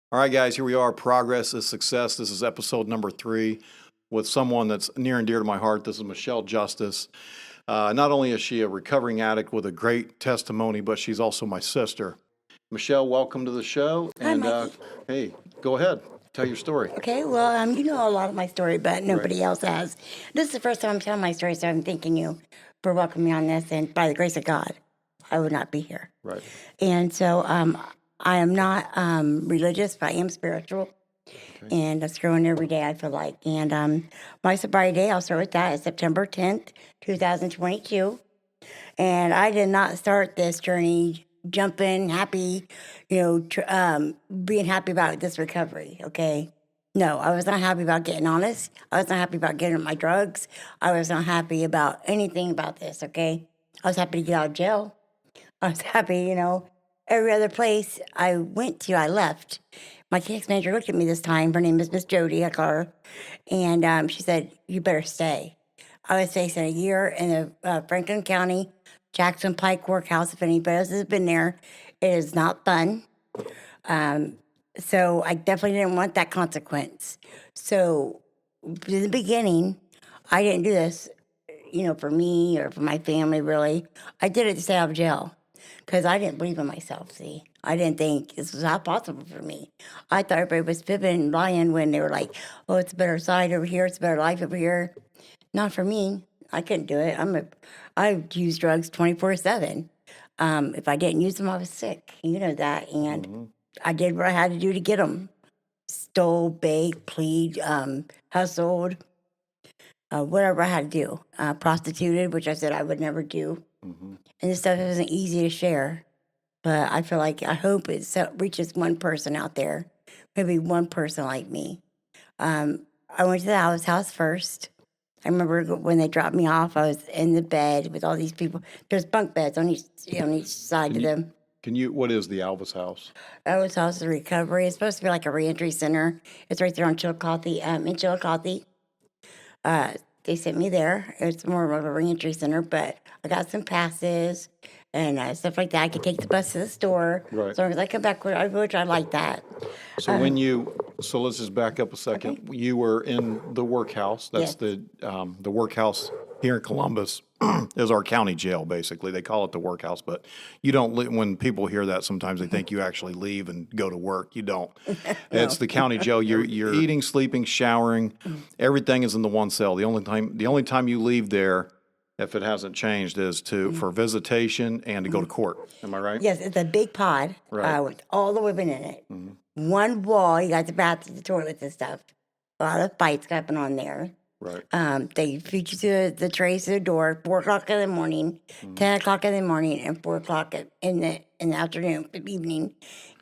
All right, guys, here we are. Progress is success. This is episode number 3 with someone that's near and dear to my heart. This is Michelle Justice. Not only is she a recovering addict with a great testimony, but she's also my sister. Michelle, welcome to the show. Hi, And Mikey. hey, go ahead. Tell your story. Okay, well, you know a lot of my story, but nobody else has. This is the first time I'm telling my story, so I'm thanking you for welcoming me on this. And by the grace of God, I would not be here. Right. And so I am not religious, but I am spiritual. Okay. And that's growing every day, I feel like. And my sobriety day, I'll start with that, is September 10th, 2022. And I did not start this journey jumping, happy, being happy about this recovery, okay? No, I was not happy about getting honest. I was not happy about getting my drugs. I was not happy about anything about this, okay? I was happy to get out of jail. I was happy, every other place I went to, I left. My case manager looked at me this time. Her name is Miss Jody, I call her. And she said, "You better stay." I was facing a year in the Franklin County Jackson Pike workhouse. If anybody else has been there, it is not fun. So I definitely didn't want that consequence. So in the beginning, I didn't do this, for me or for my family, really. I did it to stay out of jail because I didn't believe in myself, see. I didn't think this was not possible for me. I thought everybody was fibbing and lying when they were like, "Oh, it's a better side over here, it's a better life over here." Not for me. I couldn't do it. I use drugs 24/7. If I didn't use them, I was sick. You know that. And I did what I had to do to get them. Stole, begged, plead, hustled, whatever I had to do. Prostituted, which I said I would never do. And this stuff isn't easy to share. But I feel like, I hope it reaches one person out there. Maybe one person like me. I went to the Alice house first. I remember when they dropped me off, I was in the bed with all these people. There's bunk beds on each side of them. What is the Alvis House? Alice House is recovery. It's supposed to be like a reentry center. It's right there on Chillicothe, in Chillicothe. They sent me there. It's more of a reentry center, but I got some passes and stuff like that. I could take the bus to the store. Right. As long as I come back, which I like that. So so let's just back up a second. Okay. You were in the workhouse. That's Yes. the workhouse here in Columbus is our county jail, basically. They call it the workhouse, but you don't. When people hear that, sometimes they think you actually leave and go to work. You don't. It's the county jail. You're eating, sleeping, showering. Everything is in the one cell. The only time you leave there, if it hasn't changed, is for visitation and to go to court. Am I right? Yes, it's a big pod Right. with all the women in it. One wall, you got the bathroom, the toilets and stuff. A lot of fights happening on there. Right. They feed you to the trays to the door, 4 o'clock in the morning, 10 o'clock in the morning, and 4 o'clock in the afternoon, the evening.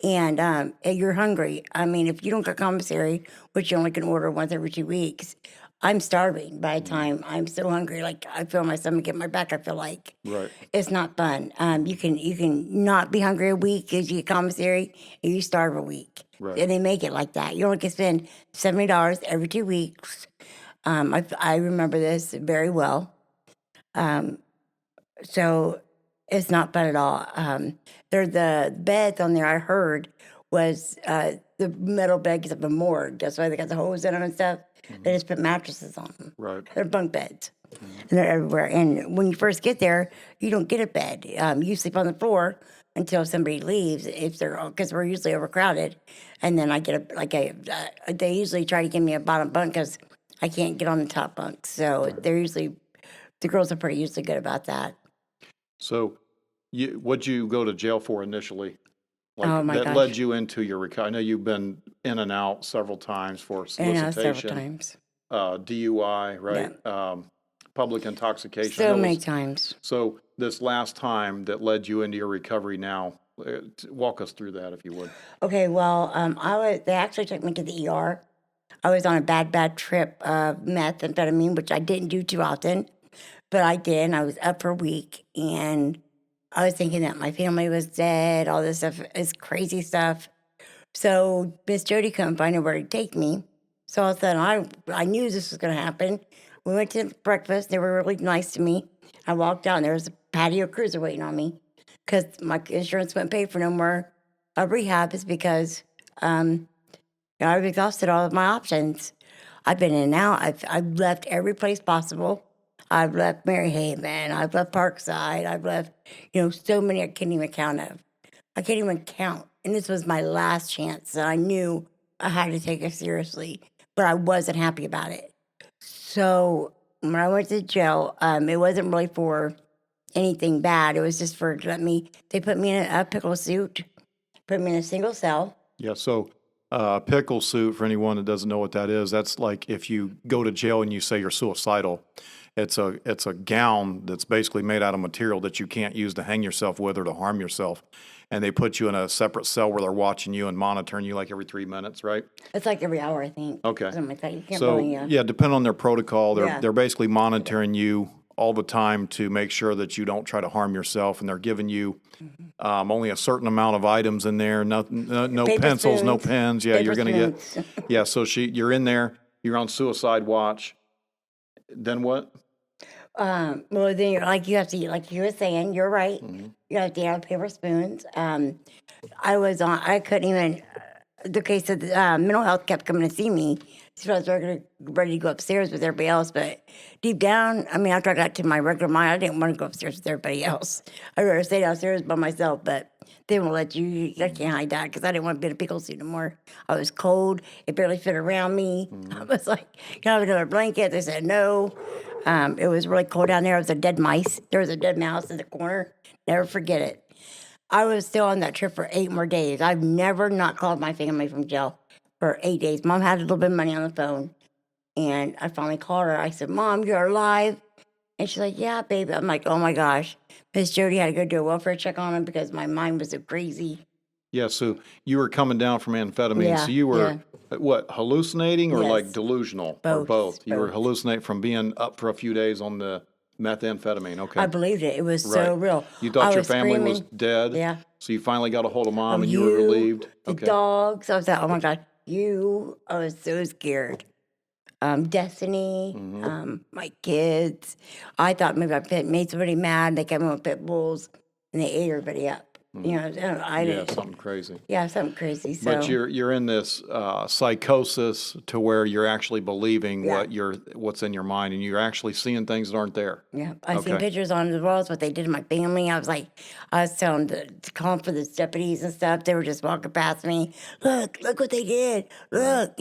And you're hungry. I mean, if you don't get commissary, which you only can order once every 2 weeks, I'm starving by the time I'm so hungry. Like, I feel my stomach in my back, I feel like. Right. It's not fun. You can not be hungry a week because you get commissary and you starve a week. Right. And they make it like that. You only can spend $70 every 2 weeks. I remember this very well. So it's not fun at all. There's the beds on there I heard was the metal beds of a morgue. That's why they got the holes in them and stuff. They just put mattresses on them. Right. They're bunk beds. And they're everywhere. And when you first get there, you don't get a bed. You sleep on the floor until somebody leaves, because we're usually overcrowded. And then I get they usually try to give me a bottom bunk because I can't get on the top bunk. So the girls are pretty usually good about that. So, what'd you go to jail for initially? Oh, my that gosh. led you into your recovery. I know you've been in and out several times for solicitation, Several times. DUI, right? Public intoxication. So many times. So this last time that led you into your recovery now, walk us through that if you would. Okay, well, they actually took me to the ER. I was on a bad trip of methamphetamine, which I didn't do too often, but I did. And I was up for a week, and I was thinking that my family was dead, all this stuff is crazy stuff. So Miss Jody couldn't find nowhere to take me. So all of a sudden, I knew this was going to happen. We went to breakfast. They were really nice to me. I walked out, and there was a patio cruiser waiting on me because my insurance wouldn't pay for no more rehab. Is because I've exhausted all of my options. I've been in and out. I've left every place possible. I've left Maryhaven. I've left Parkside. I've left, so many I can't even count of. I can't even count. And this was my last chance. So I knew I had to take it seriously, but I wasn't happy about it. So when I went to jail, it wasn't really for anything bad. It was just for they put me in a pickle suit, put me in a single cell. Yeah, so pickle suit, for anyone that doesn't know what that is, that's like if you go to jail and you say you're suicidal, it's a gown that's basically made out of material that you can't use to hang yourself with or to harm yourself. And they put you in a separate cell where they're watching you and monitoring you like every 3 minutes, right? It's like every hour, I think. Okay. Something like that. You can't So, really, yeah, depending on their protocol, Yeah. they're basically monitoring you all the time to make sure that you don't try to harm yourself, and they're giving you only a certain amount of items in there. No Paper pencils, no spoons. pens. Yeah, Paper you're gonna get. spoons. Yeah, so you're in there. You're on suicide watch. Then what? Well, then you have to eat, like you were saying, you're right. You have to eat out of paper spoons. I couldn't even, the case of mental health kept coming to see me. So I was ready to go upstairs with everybody else. But deep down, after I got to my regular mind, I didn't want to go upstairs with everybody else. I'd rather stay downstairs by myself. But they won't let you, I can't hide that because I didn't want to be in a pickle suit anymore. I was cold. It barely fit around me. I was like, can I have another blanket? They said no. It was really cold down there. There was a dead mice. There was a dead mouse in the corner. Never forget it. I was still on that trip for 8 more days. I've never not called my family from jail for 8 days. Mom had a little bit of money on the phone. And I finally called her. I said, Mom, you're alive? And she's like, yeah, baby. I'm like, oh my gosh. Miss Jody had to go do a welfare check on him because my mind was so crazy. Yeah, so you were coming down from amphetamine. Yeah, So you were, what, hallucinating or like Yes. delusional? Or Both, both? You were both. hallucinating from being up for a few days on the methamphetamine. Okay. I believed it. It was so Right. real. You thought I your was family was screaming. dead? Yeah. So you finally got a hold of Mom Of and you were relieved? The Okay. dogs. I was like, oh my God, I was so scared. Destiny, my kids. I thought maybe made somebody mad. They came in with pit bulls and they ate everybody up. I Yeah, didn't. something crazy. Yeah, something crazy. So, But you're in this psychosis to where you're actually believing Yeah. what's in your mind, and you're actually seeing things that aren't there. yeah, I seen Okay. pictures on the walls, what they did to my family. I was telling to call for the deputies and stuff. They were just walking past me. Look what they did. Look,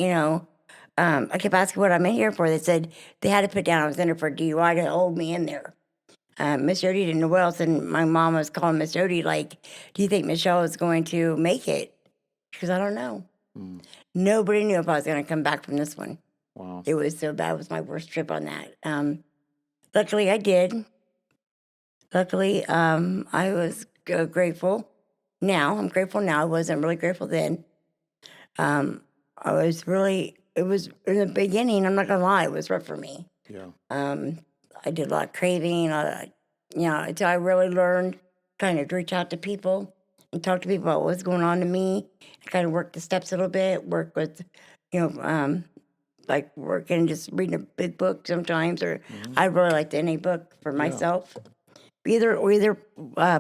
I kept asking what I'm in here for. They said they had to put down I was in there for DUI to hold me in there. Miss Jody didn't know what else, and my mom was calling Miss Jody like, do you think Michelle is going to make it? She goes, I don't know. Nobody knew if I was going to come back from this one. Wow. It was so bad. It was my worst trip on that. Luckily, I did. Luckily, I was grateful. Now, I'm grateful now. I wasn't really grateful then. I was really, it was in the beginning, I'm not going to lie, it was rough for me. Yeah. I did a lot of craving, until I really learned kind of to reach out to people and talk to people about what's going on to me. I kind of work the steps a little bit, work with, like working, just reading a big book sometimes, or I really like the NA book for myself. Either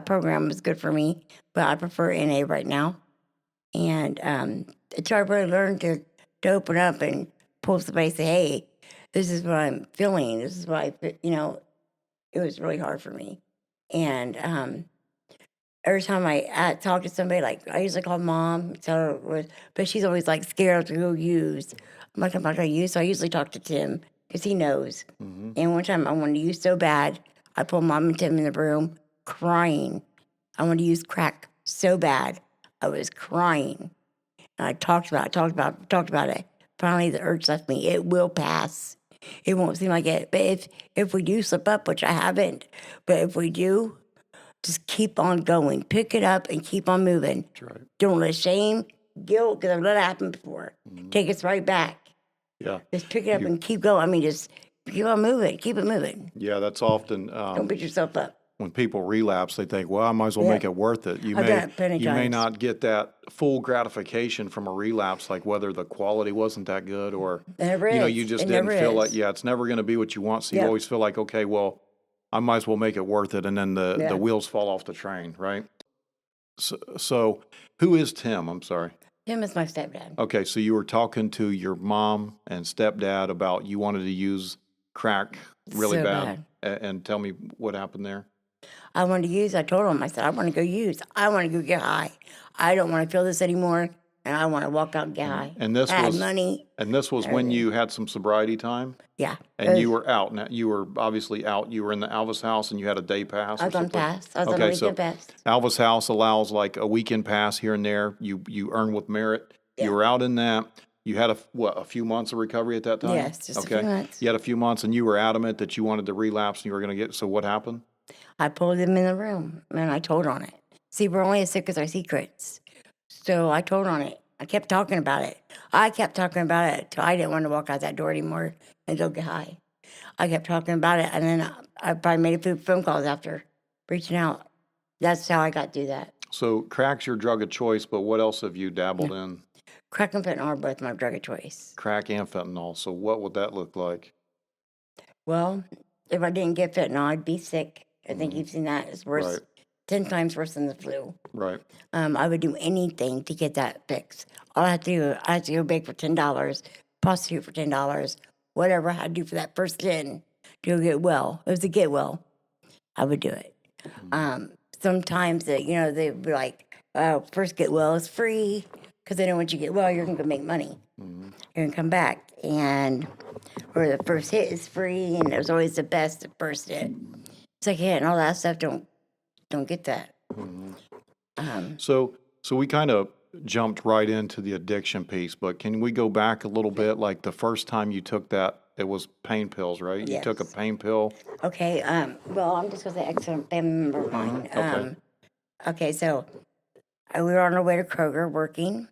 program is good for me, but I prefer NA right now. And until I really learned to open up and pull somebody and say, hey, this is what I'm feeling. This is what I feel, it was really hard for me. And every time I talk to somebody, like I usually call Mom, tell her, but she's always like scared to go use. I'm not going to use, so I usually talk to Tim because he knows. And one time I wanted to use so bad, I pulled Mom and Tim in the room crying. I wanted to use crack so bad. I was crying. And I talked about it. Finally, the urge left me. It will pass. It won't seem like it. But if we do slip up, which I haven't, but if we do, just keep on going. Pick it up and keep on moving. That's right. Don't let shame, guilt, because I've let it happen before. Take us right back. Yeah. Just pick it up and keep going. Just keep on moving. Keep it moving. Yeah, that's often Don't beat yourself up. when people relapse, they think, well, I might as well Yeah. make it worth it. I've done it plenty You may times. not get that full gratification from a relapse, like whether the quality wasn't that good or, It never is. you just It didn't never feel like, is. yeah, it's never going to be what you want. So you Yep. always feel like, okay, well, I might as well make it worth it. And then the Yeah. wheels fall off the train, right? So who is Tim? I'm sorry. Him is my stepdad. Okay, so you were talking to your mom and stepdad about you wanted to use crack really So bad. bad. And tell me what happened there. I wanted to use. I told him, I said, I want to go use. I want to go get high. I don't want to feel this anymore, and I want to walk out and get high. And this I had was money. and this was when you had some sobriety time, Yeah. and you were out. Now you were obviously out. You were in the Alvis house, and you had a day pass I or was on something. pass. I was on a Okay, weekend so pass. Alvis house allows like a weekend pass here and there. You earn with merit. You Yeah. were out in that. You had a few months of recovery at that time? Yes, just a few Okay. months. You had a few months, and you were adamant that you wanted to relapse and you were going to get. So what happened? I pulled him in the room, and I told on it. See, we're only as sick as our secrets. So I told on it. I kept talking about it. I kept talking about it till I didn't want to walk out that door anymore and go get high. I kept talking about it, and then I probably made a few phone calls after reaching out. That's how I got through that. So crack's your drug of choice, but what else have you dabbled in? Crack and fentanyl are both my drug of choice. Crack and fentanyl. So what would that look like? Well, if I didn't get fentanyl, I'd be sick. I think you've seen that. It's worse, Right. 10 times worse than the flu. Right. I would do anything to get that fixed. All I had to do, I had to go beg for $10, prostitute for $10, whatever I had to do for that first 10 to go get well. It was a get well. I would do it. Sometimes that they'd be like, first get well is free, because they know once you get well, you're gonna make money. You're gonna come back, or the first hit is free, and there's always the best the first hit. Second hit and all that stuff don't get that. So we kind of jumped right into the addiction piece, but can we go back a little bit? Like the first time you took that, it was pain pills, right? You took a Yes. pain pill. Okay, well, I'm just gonna say excellent family member of mine. Okay. Okay, so we were on our way to Kroger working,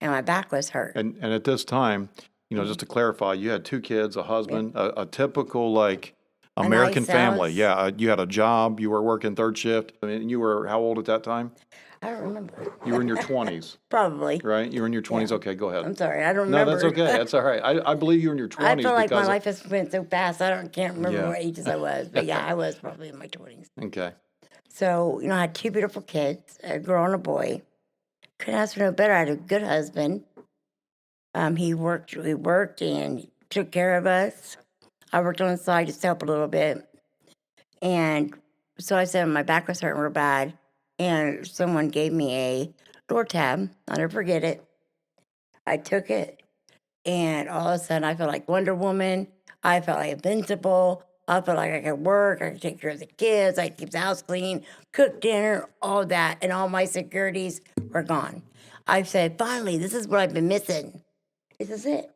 and my back was hurt. And at this time, just to clarify, you had 2 kids, a husband, a typical like American nice family. house. Yeah, you had a job, you were working third shift. I mean, you were how old at that time? I don't remember. You were in your 20s, Probably. right? You were in your 20s. Okay, go ahead. I'm sorry, I don't No, remember. that's okay. That's all right. I believe you were in your 20s I feel like my because life has went so fast. Can't remember Yeah. what ages I was, but yeah, I was probably in my 20s. okay. So I had 2 beautiful kids, a girl and a boy. Couldn't ask for no better. I had a good husband. We worked and took care of us. I worked on the side just to help a little bit. And so I said my back was hurting real bad. And someone gave me a door tab. I'll never forget it. I took it. And all of a sudden, I felt like Wonder Woman. I felt like invincible. I felt like I could work. I could take care of the kids. I could keep the house clean, cook dinner, all that. And all my securities were gone. I said, finally, this is what I've been missing. This is it.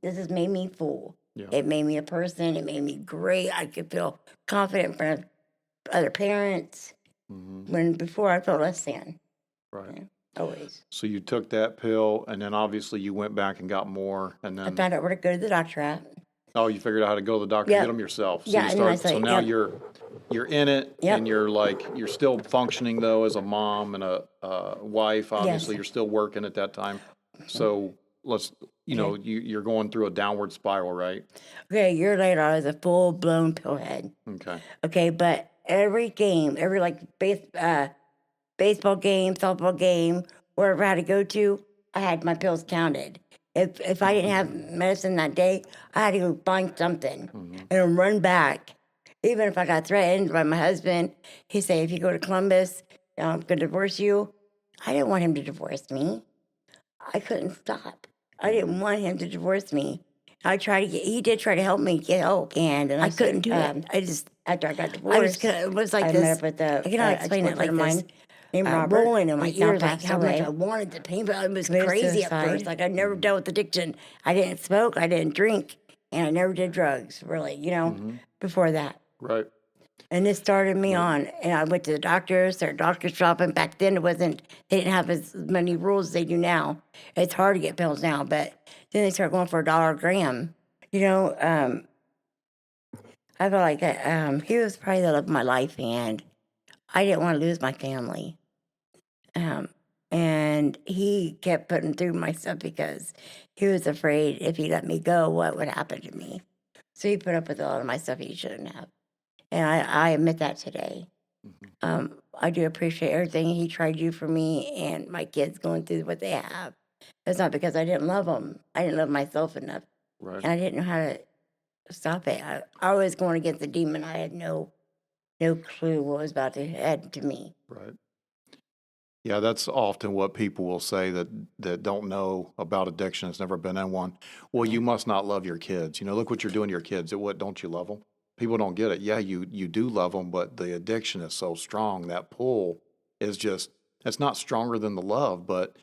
This has made me full. Yeah. It made me a person. It made me great. I could feel confident in front of other parents. When before I felt less than. Right. Always. So you took that pill, and then obviously you went back and got more, and I then found out where to go to the doctor at. you figured out how to go to the doctor Yep. and get them yourself. So Yeah, you and I start. So said, now yep. you're in it, Yep. and you're still functioning though as a mom and a wife. Obviously, Yes. you're still working at that time. So let's you're going through a downward spiral, right? Okay, a year later, I was a full-blown pillhead. Okay. Okay, but every game, every baseball game, softball game, wherever I had to go to, I had my pills counted. If I didn't have medicine that day, I had to go find something and run back. Even if I got threatened by my husband, he said, if you go to Columbus, I'm going to divorce you. I didn't want him to divorce me. I couldn't stop. I didn't want him to divorce me. He did try to help me get help, and I couldn't do it. After I got divorced, it was like I this. met up with I cannot explain it like this. named Robert. Rolling in my He's now ears, like passed how much away. I wanted the pain, but it was Committed crazy at suicide. first. Like I never dealt with addiction. I didn't smoke, I didn't drink, and I never did drugs, really, before that. Right. And this started me on, and I went to the doctors, started doctor shopping. Back then, they didn't have as many rules as they do now. It's hard to get pills now, but then they started going for $1 a gram. I felt like he was probably the love of my life, and I didn't want to lose my family. And he kept putting through my stuff because he was afraid if he let me go, what would happen to me. So he put up with a lot of my stuff he shouldn't have. And I admit that today. I do appreciate everything he tried to do for me and my kids going through what they have. It's not because I didn't love them. I didn't love myself enough. Right. And I didn't know how to stop it. I was going against the demon. I had no clue what was about to happen to me. Right. Yeah, that's often what people will say that don't know about addiction, has never been in one. Well, you must not love your kids. Look what you're doing to your kids. What, don't you love them? People don't get it. Yeah, you do love them, but the addiction is so strong. That pull is just, it's not stronger than the love, but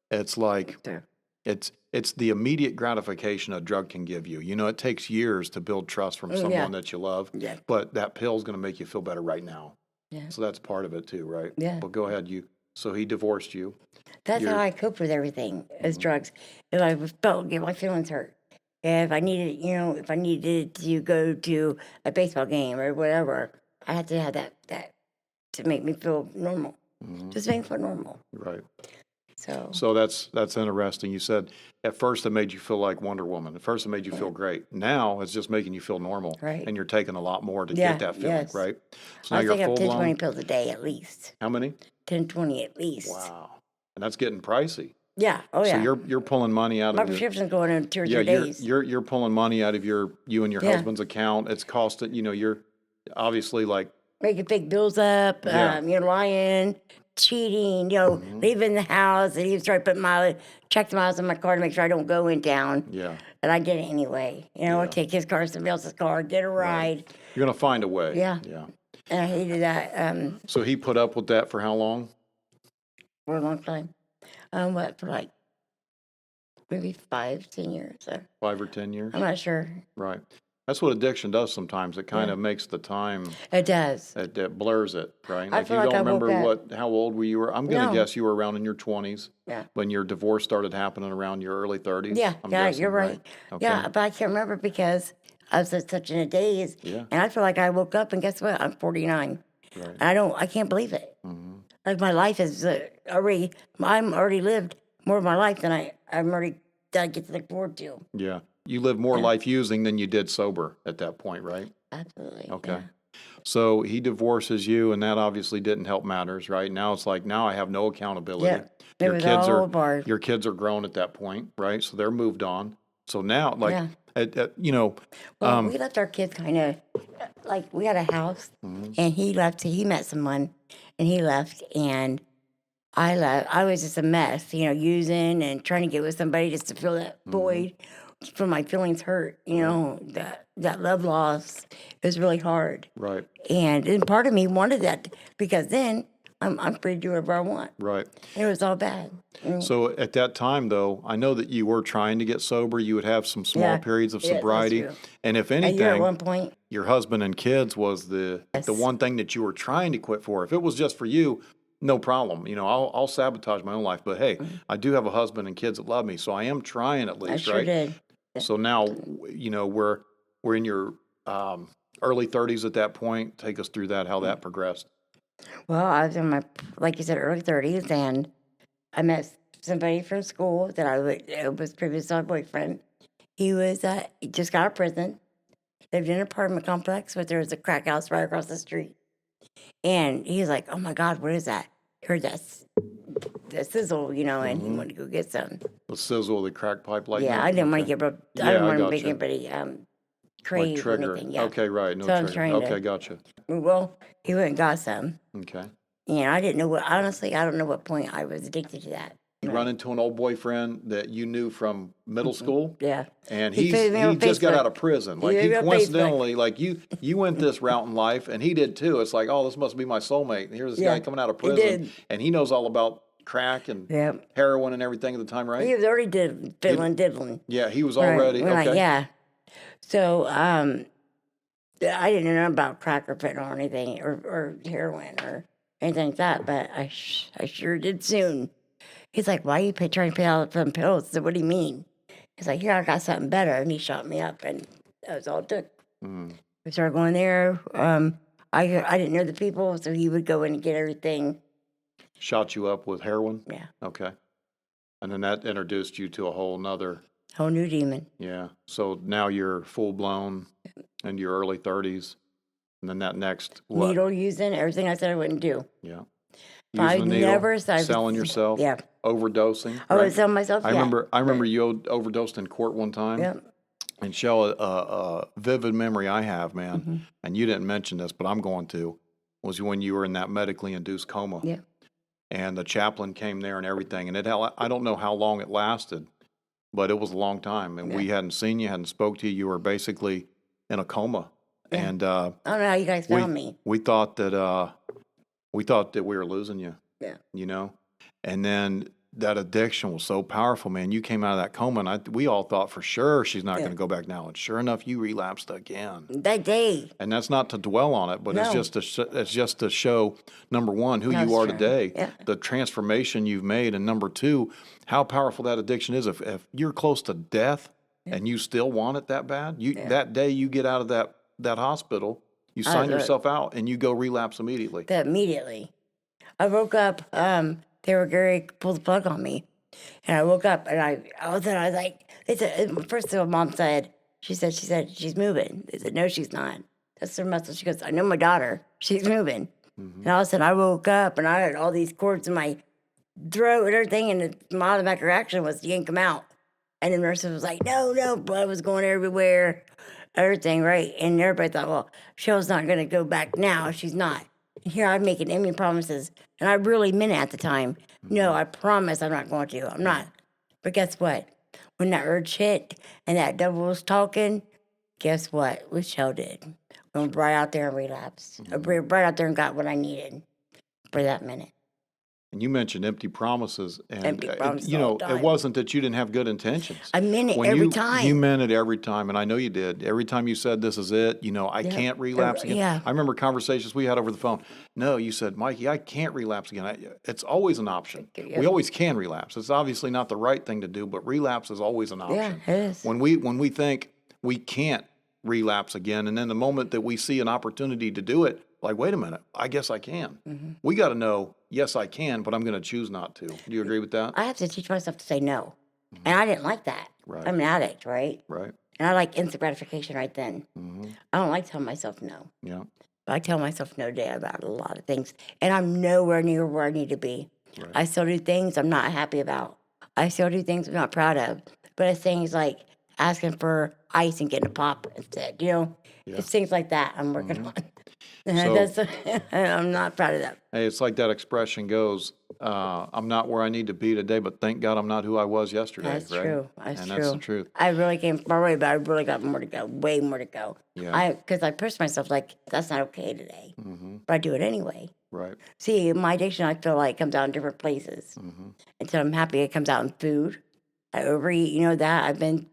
it's like Sure. it's the immediate gratification a drug can give you. It takes years to build trust from Yeah. someone that you love, Yeah. but that pill's going to make you feel better right now. Yeah. So that's part of it too, right? Yeah. Well, go ahead. So he divorced you. That's how You're- I coped with everything as drugs. If I felt get my feelings hurt, if I needed, if I needed to go to a baseball game or whatever, I had to have that to make me feel normal. Just make me feel normal. Right. So that's interesting. You said at first it made you feel like Wonder Woman. At first it made you feel great. Now it's just making you feel normal. Right. And you're taking a lot more to Yeah, get that feeling, yes. right? So now I you're take up full 10, 20 blown. pills a day at least. How many? 10, 20 at least. Wow. And that's getting pricey. Yeah. Oh yeah. So you're pulling money out My of prescription's going in 2 or 3 you're days. you're pulling money out of you and your Yeah. husband's account. It's costing, you're obviously like Making big bills up, Yeah. lying, cheating, leaving the house, and he was trying to check the miles on my car to make sure I don't go in town. yeah. But I did it anyway. Yeah. I take his car, somebody else's car, get a ride. You're gonna find a way. Yeah. Yeah. And I hated that So he put up with that for how long? for a long time. For like maybe 5, 10 years. 5 or 10 years? I'm not sure. Right. That's what addiction does sometimes. It kind of makes the time, It does. it blurs it, right? I Like feel you like don't I woke remember up. how old were you? I'm going to No. guess you were around in your 20s Yeah. when your divorce started happening around your early 30s. Yeah, I'm yeah, guessing, you're right. Okay. Yeah, but I can't remember because I was such in a daze. Yeah. And I feel like I woke up and guess what? I'm 49. Right. And I can't believe it. Like my life is I'm already lived more of my life than I get to look forward to. Yeah. You lived more life using than you did sober at that point, right? Absolutely. Okay. Yeah. So he divorces you, and that obviously didn't help matters, right? Now it's like, now I have no accountability. Yeah. It was all bars. Your kids are grown at that point, right? So they're moved on. So now, like, Yeah. Well, we left our kids kind of like we had a house, and he left. He met someone, and he left, and I left. I was just a mess, using and trying to get with somebody just to fill that void, from my feelings hurt. That love loss is really hard, right, and part of me wanted that because then I'm free to do whatever I want. right. It was all bad. So at that time, though, I know that you were trying to get sober. You would have some small Yeah. periods of Yeah, that's sobriety. true. And if A year at anything, one point. your husband and kids was the one thing that you were trying to quit for. If it was just for you, no problem. I'll sabotage my own life. But hey, I do have a husband and kids that love me, so I am trying at I least, sure right? did. So now, we're in your early 30s at that point. Take us through that, how that progressed. Well, I was in my, like you said, early 30s, and I met somebody from school that was previously my boyfriend. He just got out of prison, lived in an apartment complex, but there was a crack house right across the street. And he was like, "Oh my God, what is that?" Heard that sizzle, and he wanted to go get some. The sizzle of the crack pipe lightning. Yeah, I didn't want to get, I Yeah, didn't I want to make gotcha. anybody Like crave or trigger. anything. Yeah. Okay, right. No So I'm trigger. trying to- Okay, gotcha. Well, he went and got some. Okay. And I didn't know honestly, I don't know what point I was addicted to that. You run into an old boyfriend that you knew from middle school, Yeah. and He he put me on just got Facebook. out of prison. Like He he was on coincidentally, like you went this route in life, and he did too. It's like, oh, this must be my soulmate. And here's this Yeah, guy coming out of he prison, did. and he knows all about crack and Yeah. heroin and everything at the time, right? He was already diddling. Yeah, he was Right, already when okay. yeah. So I didn't know about crack or fentanyl or anything, or heroin or anything like that, but I sure did soon. He's like, "Why are you trying to pay all them pills?" I said, "What do you mean?" He's like, "Here, I got something better," and he shot me up, and that was all it took. Mm. We started going there. I didn't know the people, so he would go in and get everything. Shot you up with heroin. Yeah, Okay, and then that introduced you to a whole nother. whole new demon. Yeah. So now you're full blown in your early 30s. And then that next, what? Needle using, everything I said I wouldn't do. Yeah. But I Using the needle, never said selling yourself, Yeah. overdosing. I right? would sell myself. I Yeah. remember you overdosed in court one time. Yeah. And Shell, a vivid memory I have, man, Mm-hmm. and you didn't mention this, but I'm going to, was when you were in that medically induced coma. Yeah. And the chaplain came there and everything. And I don't know how long it lasted, but it was a long time. And we hadn't seen you, hadn't spoke to you. You were basically in a coma. Yeah. And I don't know how you guys found me. we thought that we were losing you. Yeah. You know? And then that addiction was so powerful, man. You came out of that coma, and we all thought for sure she's not going to go back now. And sure enough, you relapsed again. That day. And that's not to dwell on it, but No. it's just to show, number one, who That's you are true. today, Yeah. the transformation you've made, and number two, how powerful that addiction is. If you're close to death and you still want it that bad, that day you get out of that hospital, you sign yourself out, and you go relapse immediately. Immediately. I woke up, they were going to pull the plug on me. And I woke up and I was like, first of all, Mom said, she said she's moving. They said, no, she's not. That's her muscle. She goes, I know my daughter. She's moving. And all of a sudden I woke up and I had all these cords in my throat and everything. And my automatic reaction was to yank them out. And the nurse was like, no, blood was going everywhere, everything, right? And everybody thought, well, Cheryl's not going to go back now. She's not. And here I'm making Amy promises. And I really meant it at the time. No, I promise I'm not going to. I'm not. But guess what? When that urge hit and that devil was talking, guess what? We showed it. We went right out there and relapsed. Right out there and got what I needed for that minute. And you mentioned empty promises, and Empty promises all the it time. wasn't that you didn't have good intentions. I meant it When every you time. meant it every time, and I know you did. Every time you said, "This is it," I can't relapse again. Yeah. I remember conversations we had over the phone. No, you said, "Mikey, I can't relapse again." It's always an option. Yeah. We always can relapse. It's obviously not the right thing to do, but relapse is always an option. Yeah, it is. When we think we can't relapse again, and then the moment that we see an opportunity to do it, like, wait a minute, I guess I can. We got to know, yes, I can, but I'm going to choose not to. Do you agree with that? I have to teach myself to say no. And I didn't like that. Right. I'm an addict, right? Right. And I like instant gratification right then. Mm-hmm. I don't like telling myself no. Yeah. But I tell myself no today about a lot of things. And I'm nowhere near where I need to be. Right. I still do things I'm not happy about. I still do things I'm not proud of. But it's things like asking for ice and getting a pop instead, Yeah. It's things like that I'm working on. So- I'm not proud of that. Hey, it's like that expression goes, I'm not where I need to be today, but thank God I'm not who I was yesterday. That's right? true. That's and true. that's the truth. I really came far away, but I really got more to go, way more to go. Yeah. Because I pushed myself like, that's not okay today. Mm-hmm. But I do it anyway. Right. See, my addiction, I feel like, comes out in different places. Mm-hmm. Until I'm happy, it comes out in food. I overeat, that. I've been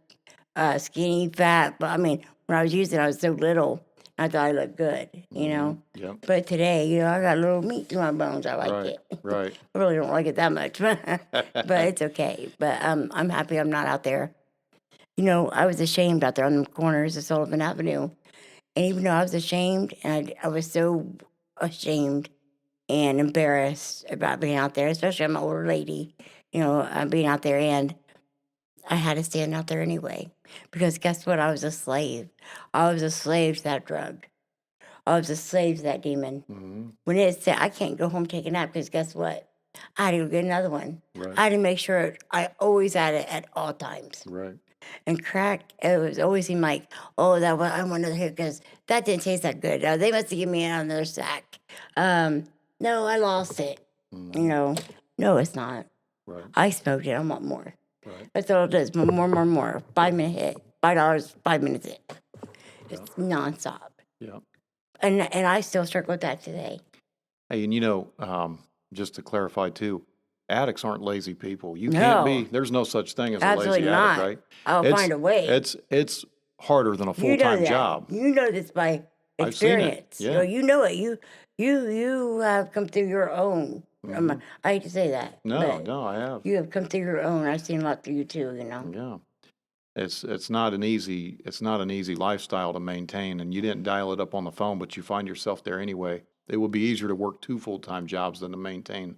skinny, fat. But I mean, when I was using it, I was so little. I thought I looked good, Yep. But today, I got a little meat to my bones. I like Right. it. Right. I really don't like it that much, but it's okay. But I'm happy I'm not out there. I was ashamed out there on the corners of Sullivan Avenue. And even though I was ashamed, and I was so ashamed and embarrassed about being out there, especially I'm an older lady, being out there, and I had to stand out there anyway. Because guess what? I was a slave. I was a slave to that drug. I was a slave to that demon. Mm-hmm. When it said, I can't go home take a nap, because guess what? I had to go get another one. Right. I had to make sure I always had it at all times. Right. And crack, it was always seemed like, oh, I want another hit because that didn't taste that good. They must have given me another sack. No, I lost it. Mm-hmm. No, it's not. Right. I smoked it. I want more. Right. That's all it is. More. 5 minute hit. $5, 5 minutes hit. It's nonstop. Yeah. And I still struggle with that today. Hey, and just to clarify too, addicts aren't lazy people. You can't be. There's no such thing as a Absolutely lazy not. addict, right? I'll find a way. It's harder than a You know full-time that. job. You know this by I've seen it, experience. yeah. You know it. You have come through your own. I hate to say that. but No, I have. You have come through your own. I've seen a lot through you too. Yeah. It's not an easy lifestyle to maintain, and you didn't dial it up on the phone, but you find yourself there anyway. It would be easier to work 2 full-time jobs than to maintain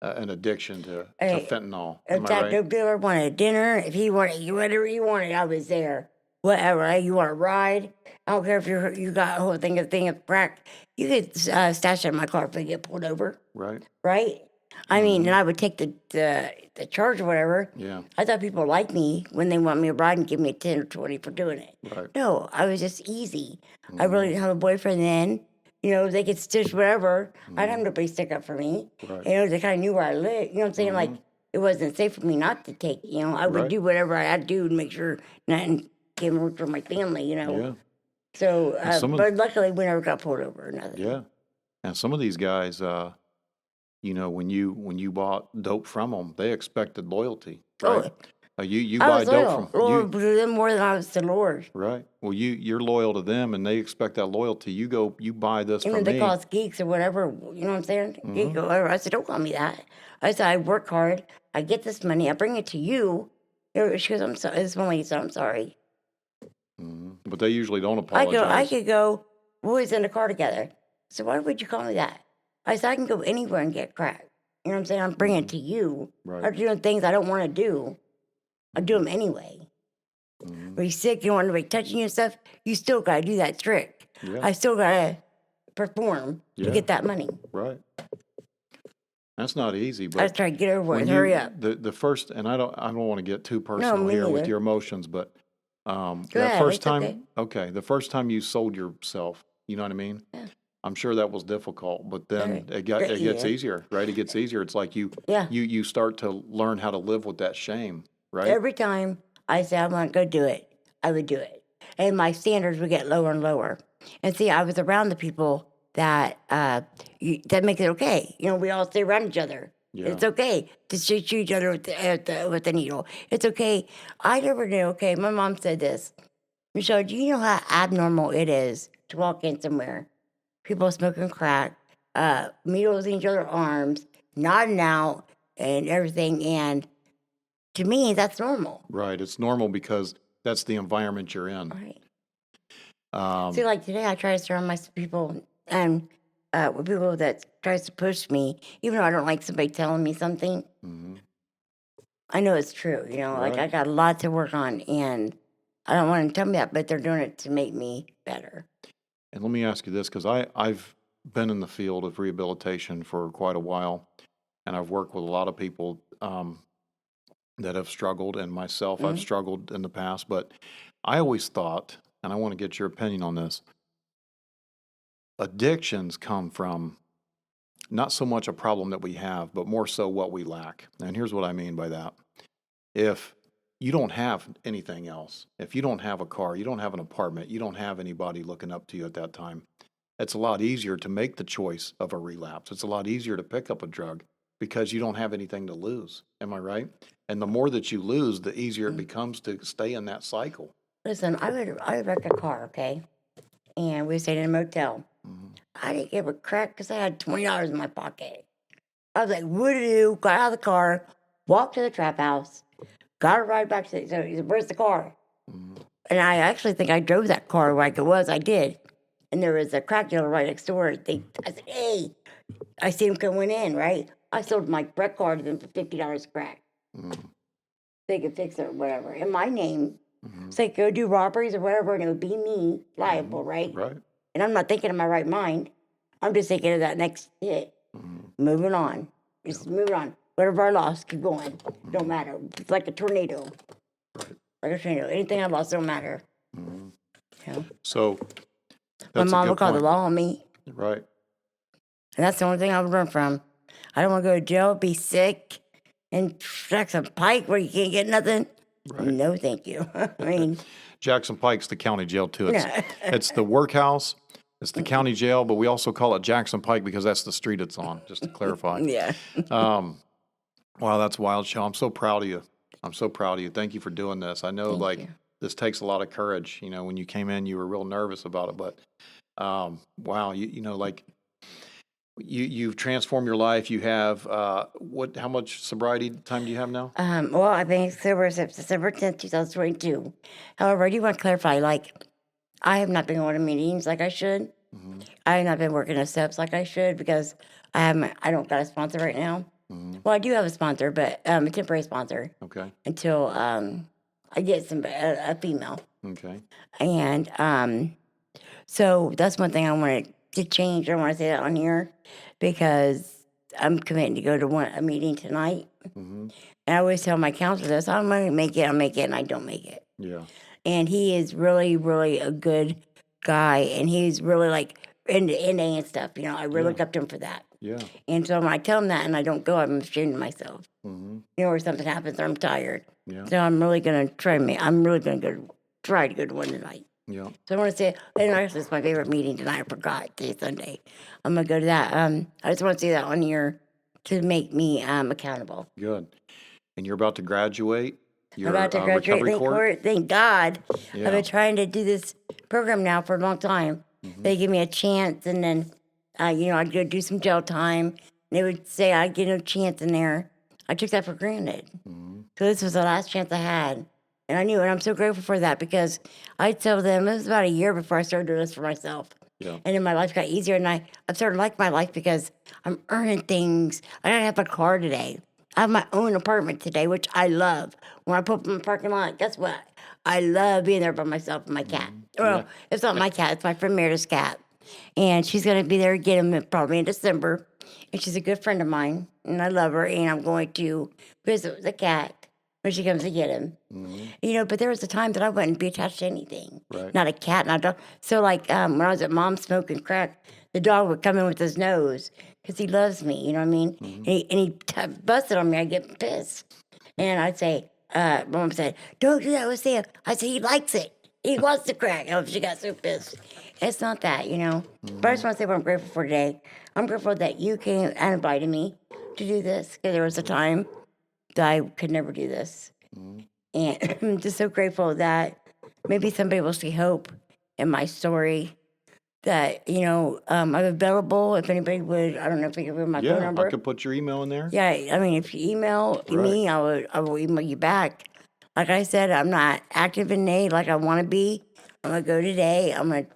an addiction to Hey, fentanyl. If Am I that right? dope dealer wanted dinner, if he wanted whatever he wanted, I was there. whatever. Right? You want to ride? I don't care if you got a whole thing of crack. You could stash it in my car if they get pulled over, Right. right? I mean, and I would take the charge or whatever. Yeah. I thought people liked me when they want me to ride and give me 10 or 20 for doing it. Right. No, I was just easy. I really didn't have a boyfriend then. You know, they could stitch whatever. I didn't have nobody stick up for me. Right. You know, they kind of knew where I lived. You know what I'm saying? Like, it wasn't safe for me not to take, you know. I would Right. do whatever I had to do to make sure nothing came over for my family, you know. Yeah. So, some of- but luckily we never got pulled over or nothing. Yeah. And some of these guys, you know, when you bought dope from them, they expected loyalty, right? You I buy was dope loyal. from Lord to them more than I was to Lord. right. Well, you're loyal to them, and they expect that loyalty. You buy this Even from if they me. call us geeks or whatever, you know what I'm saying? Geek or whatever. I said, don't call me that. I said, I work hard. I get this money. I bring it to you. She goes, I'm sorry. This one lady said, I'm sorry. But they usually don't I apologize. could go, we was in the car together. So why would you call me that? I said, I can go anywhere and get crack. You know what I'm saying? I'm bringing it to you. Right. I'm doing things I don't want to do. I do them anyway. When you're sick, you don't want anybody touching you and stuff, you still got to do that trick. Yeah. I still got to perform Yeah. to get that money. Right. That's not easy, I but was trying to get over when it. you, Hurry up. the first, and I don't want to get too personal me here with neither. your emotions, but that ahead, first it's time, okay, the first time you sold yourself, you know what I mean? Yeah. I'm sure that was difficult, but then Very. it gets Yeah. easier, right? It gets easier. It's like Yeah. you start to learn how to live with that shame, right? Every time I said I'm going to go do it, I would do it. And my standards would get lower and lower. And see, I was around the people that that make it okay. You know, we all stay around each other. Yeah. It's okay to shoot each other with the needle. It's okay. I never knew, okay, my mom said this. Michelle, do you know how abnormal it is to walk in somewhere? People smoking crack, needles in each other's arms, nodding out, and everything. And to me, that's normal. Right. It's normal because that's the environment you're in. Right. See, like today, I try to surround myself people and with people that tries to push me, even though I don't like somebody telling me something. I know it's true. You know, like Right. I got a lot to work on, and I don't want them to tell me that, but they're doing it to make me better. And let me ask you this, because I've been in the field of rehabilitation for quite a while, and I've worked with a lot of people that have struggled, and myself, I've struggled in the past. But I always thought, and I want to get your opinion on this, addictions come from not so much a problem that we have, but more so what we lack. And here's what I mean by that. If you don't have anything else, if you don't have a car, you don't have an apartment, you don't have anybody looking up to you at that time, it's a lot easier to make the choice of a relapse. It's a lot easier to pick up a drug because you don't have anything to lose. Am I right? And the more that you lose, the easier it becomes to stay in that cycle. Listen, I would wreck a car, okay? And we stayed in a motel. I didn't give a crack because I had $20 in my pocket. I was like, what to do? Got out of the car, walked to the trap house, got a ride back to so he said, where's the car? And I actually think I drove that car like it was. I did. And there was a crack dealer right next door. I said, hey, I see him coming in, right? I sold my wreck car to them for $50 crack. They could fix it or whatever. In my name. So they could go do robberies or whatever, and it would be me liable, right? Right. And I'm not thinking in my right mind. I'm just thinking of that next hit. Moving on. Just moving on. Whatever I lost, keep going. Don't matter. It's like a tornado. Like a tornado. Anything I lost don't matter. You know? So My that's a mom good would call the point. law on me. Right. And that's the only thing I would run from. I don't want to go to jail, be sick, and Jackson Pike where you can't get nothing. Right. No, thank you. I mean, Jackson Pike's the county jail too. It's, No. it's the workhouse, it's the county jail, but we also call it Jackson Pike because that's the street it's on, just to clarify. yeah. Wow, that's wild, Shell. I'm so proud of you. I'm so proud of you. Thank you for doing this. I know Thank you. this takes a lot of courage. You know, when you came in, you were real nervous about it, but wow, you've transformed your life. You have how much sobriety time do you have now? Well, I've been sober since December 10th, 2022. However, I do want to clarify, like, I have not been going to meetings like I should. I have not been working the steps like I should because I don't got a sponsor right now. Well, I do have a sponsor, but a temporary sponsor Okay. until I get a female. Okay. And so that's one thing I wanted to change. I want to say that on here because I'm committing to go to a meeting tonight. Mm-hmm. And I always tell my counselor this, I'm going to make it, I'll make it, and I don't make it. Yeah. And he is really, really a good guy, and he's really like into NA and stuff. I really look up to him for that. Yeah. And so when I tell him that and I don't go, I'm ashamed of myself. Mm-hmm. Or something happens or I'm tired. Yeah. So I'm really going to try to go to one tonight. Yeah. So I want to say, and actually it's my favorite meeting tonight. I forgot, today's Sunday. I'm going to go to that. I just want to say that on here to make me accountable. Good. And you're about to graduate? I'm about to graduate. Thank God. Yeah. I've been trying to do this program now for a long time. Mm-hmm. They give me a chance, and then, I'd go do some jail time. They would say I'd get a chance in there. I took that for granted. Mm-hmm. So this was the last chance I had. And I knew it. I'm so grateful for that because I tell them it was about a year before I started doing this for myself. Yeah. And then my life got easier, and I've started to like my life because I'm earning things. I don't have a car today. I have my own apartment today, which I love. When I pull up in the parking lot, guess what? I love being there by myself and my cat. Well, it's not my cat. It's my friend Meredith's cat. And she's going to be there again probably in December. And she's a good friend of mine, and I love her. And I'm going to visit with the cat when she comes to get him. Mm-hmm. But there was a time that I wouldn't be attached to anything. Right. Not a cat, not a dog. So, like, when I was at Mom's smoking crack, the dog would come in with his nose because he loves me, you know what I mean? Mm-hmm. And he busted on me. I'd get pissed. And I'd say, Mom said, don't do that with Sam. I said, he likes it. He wants the crack. Oh, she got so pissed. It's not that, But I just want to say what I'm grateful for today. I'm grateful that you came and invited me to do this because there was a time that I could never do this. Mm-hmm. And I'm just so grateful that maybe somebody will see hope in my story. That, I'm available if anybody would. I don't know if you can read my phone number. I could put your email in there. Yeah, I mean, if you email me, I will email you back. Like I said, I'm not active in NA like I want to be. I'm going to go today. I'm going to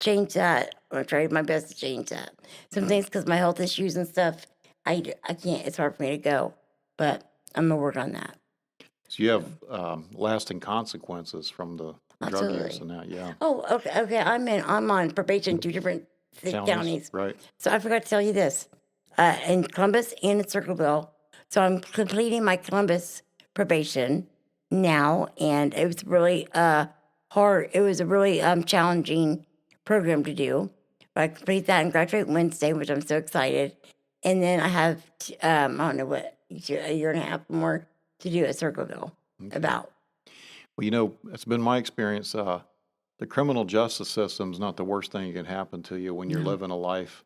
change that. I'm going to try my best to change that. Some things, because my health issues and stuff, I can't. It's hard for me to go. But I'm going to work on that. So you have lasting consequences from the drug use and that, yeah. Oh, okay. I'm on probation in 2 different counties. Right. So I forgot to tell you this. In Columbus and in Circleville. So I'm completing my Columbus probation now, and it was really hard. It was a really challenging program to do. But I complete that and graduate Wednesday, which I'm so excited. And then I have, I don't know what, a year and a half more to do at Circleville about. Well, it's been my experience. The criminal justice system is not the worst thing that can happen to you when you're living a life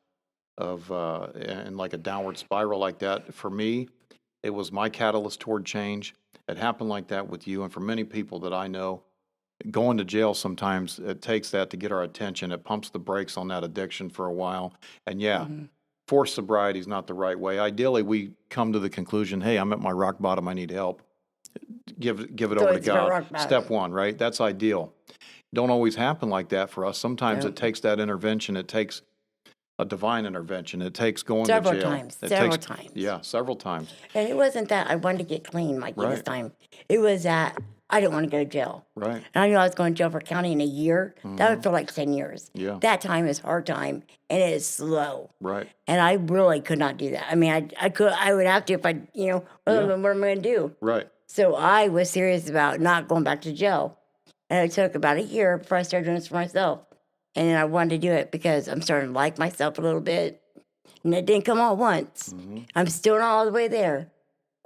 of in like a downward spiral like that. For me, it was my catalyst toward change. It happened like that with you, and for many people that I know, going to jail sometimes it takes that to get our attention. It pumps the brakes on that addiction for a while, and forced sobriety is not the right way. Ideally, we come to the conclusion, hey, I'm at my rock bottom, I need help. Give it over to God. Step one, right? That's ideal. Don't always happen like that for us. Sometimes it takes that intervention. It takes a divine intervention. It takes going to jail. Several times. Yeah, several times. And it wasn't that I wanted to get clean like this Right. time. It was that I didn't want to go to jail. Right. And I knew I was going to jail for county in a year. That would feel like 10 years. Yeah. That time is hard time, and it is slow. Right. And I really could not do that. I mean, I would have to if I, what am I going to do? Right. So I was serious about not going back to jail. And it took about a year before I started doing this for myself. And then I wanted to do it because I'm starting to like myself a little bit. And it didn't come all at once. I'm still not all the way there.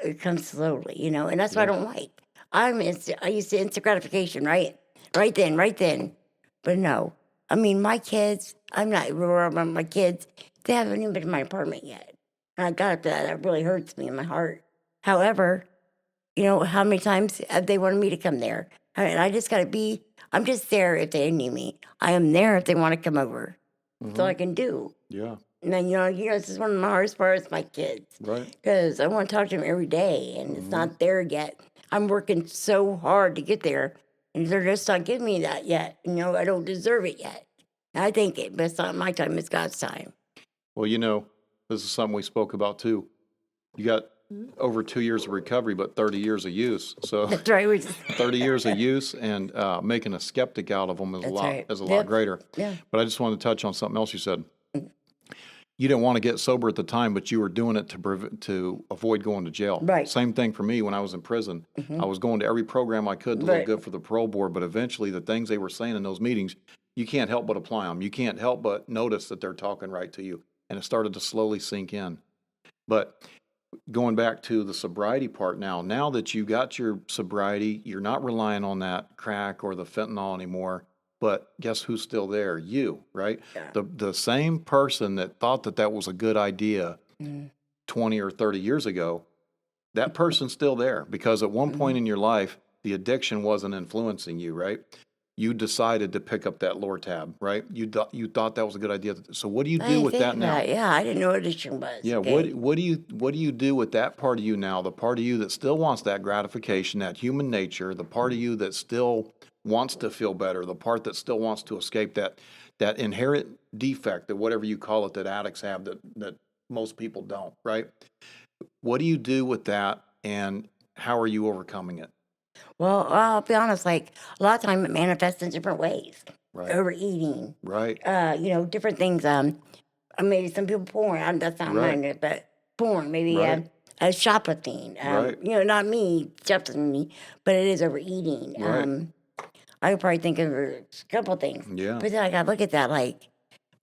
It comes slowly, and that's what I don't like. I used to instant gratification, right? Right then. But no. I mean, my kids, I'm not rural about my kids. They haven't even been in my apartment yet. And I got that really hurts me in my heart. However, how many times have they wanted me to come there? And I just got to I'm just there if they need me. I am there if they want to come over. That's all I can do. Yeah. And then, this is one of my hardest parts, my kids. Right. Because I want to talk to them every day, and it's not there yet. I'm working so hard to get there, and they're just not giving me that yet. I don't deserve it yet. I think but it's not my time, it's God's time. Well, this is something we spoke about too. You got over 2 years of recovery, but 30 years of use. So That's right. We just, 30 years of use and making a skeptic out of them is that's a lot right. is a lot Yep. greater. Yeah. But I just wanted to touch on something else you said. You didn't want to get sober at the time, but you were doing it to avoid going to jail. Right. Same thing for me when I was in prison. I was going to every program I could to look Right. good for the parole board, but eventually the things they were saying in those meetings, you can't help but apply them. You can't help but notice that they're talking right to you. And it started to slowly sink in. But going back to the sobriety part now that you got your sobriety, you're not relying on that crack or the fentanyl anymore. But guess who's still there? You, right? Yeah. The same person that thought that was a good idea 20 or 30 years ago, that person's still there because at one point in your life, the addiction wasn't influencing you, right? You decided to pick up that Lortab, right? You thought that was a good idea. So what do you I do didn't with think that of now? that. Yeah, I didn't know what addiction was. Yeah, Okay. what do you do with that part of you now? The part of you that still wants that gratification, that human nature, the part of you that still wants to feel better, the part that still wants to escape that inherent defect, that whatever you call it, that addicts have that most people don't, right? What do you do with that, and how are you overcoming it? Well, I'll be honest. Like a lot of time, it manifests in different ways. Right. Overeating. Right. Different things. Maybe some people porn. That's not Right. mine, but porn. Maybe Right. shoplifting. Right. Not me shoplifting me, but it is overeating. Right. I could probably think of a couple things. Yeah. But then I got to look at that like,